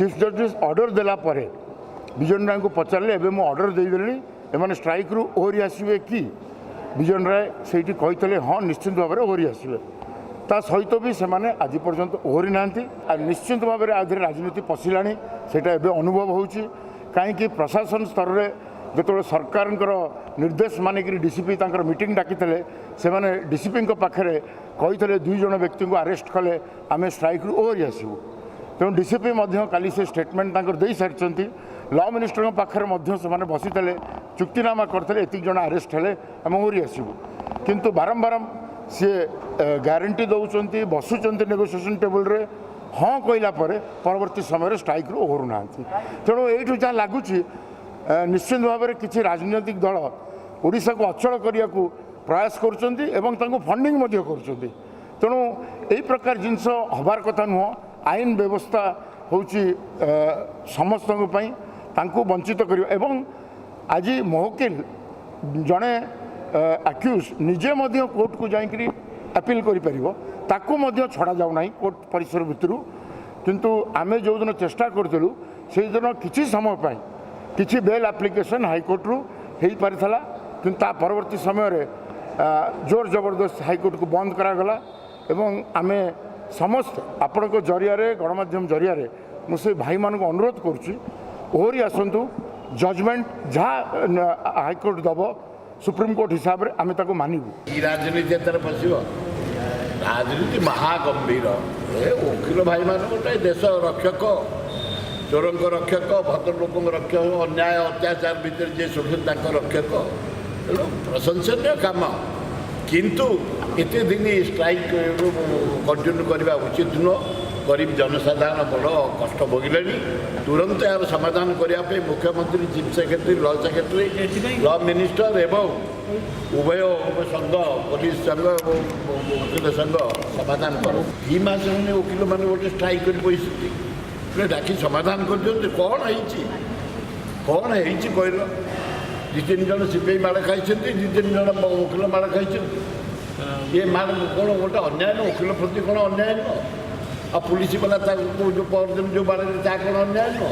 Chief justice order देला परे vision राय को पचारे एवं मुझे ऑर्डर देदेली एम स्ट्राइक रु ओहरी आसवे कि विजन राय से कहते हाँ निश्चित भाव में ओहरी आसवे ता सहित भी से आज पर्यंत ओहरी ना निश्चित भाव में आधे राजनीति पशिला सेटा एवं अनुभव हो कहीं प्रशासन स्तर में जो सरकार निर्देश मानिक डीसीपी मीटिंग डाकी से डीसीपी पाखे कहते 2 जन व्यक्ति को अरेस्ट कले आम स्ट्राइक रु ओहरी आसबू तेणु डीसीपी काली से स्टेटमेंट दे सारी लॉ मिनिस्टर पाखे से बसी चुक्तिनामा करते एतिक जन अरेस्ट हेले आम ओहरी आसबू किंतु बारंबार सी ग्यारंटी दौरान बसुंच नेगोसिएशन टेबल रे हाँ कहला परवर्ती समय स्ट्राइक रु ओहरु ना तेणु यू जहाँ लगुच निश्चित भाव में किसी राजनीतिक दल ओडिशा को अचल करने को प्रयास कर फंडिंग कर तेणु यही प्रकार जिनस हबार कथा नुह आईन व्यवस्था हूँ समस्त वंचित कर आज मोहकिल जड़े आक्यूज निजे कोर्ट को जाकरी अपील कर छड़ा जाऊना कोर्ट परिसर भितर किंतु आमे जो दिन चेष्टा करूँ से दिन किसी समय किसी बेल एप्लिकेशन हाईकोर्ट रु हो पारिथला किंतु परवर्ती समय जोर जबरदस्त हाईकोर्ट को बंद करागला एवं आमे समस्त आपण जरिया गणमाध्यम जरिया मुझे भाई मान अनुरोध करोहरी आसतु जजमेंट जहाँ हाईकोर्ट दब सुप्रीम कोर्ट हिसाब से आम मानवु राजनीति पश राजनीति महागंभीर वकिल भाई मान गोटे देश रक्षक चोरों रक्षक भद्र लोकों रक्षक अन्याय अत्याचार भितर जे सब रक्षक तेणु प्रशंसनीय कम किंतु एत दिन स्ट्राइक कंटिन्यू करवा उचित नुह गरीब जनसाधारण बड़ कष्ट भोगिले तुरंत यार समाधान करने मुख्यमंत्री chief secretary law secretary law minister एवं उभय संघ पुलिस संघ और वकिल संघ समाधान कर 2 मास वकिल मैंने गोटे स्ट्राइक कर बस डाकी समाधान कर कौन है कहल 2-3 जन सीपीआई माड़ खाई 2-3 जन वकिल माड़ खाई ये माड़ कौन गोटे अन्याय वकिल प्रति कौन अन्याय नुह आ पुलिस वाला जो परदिन जो बारे कौन अन्याय नुह।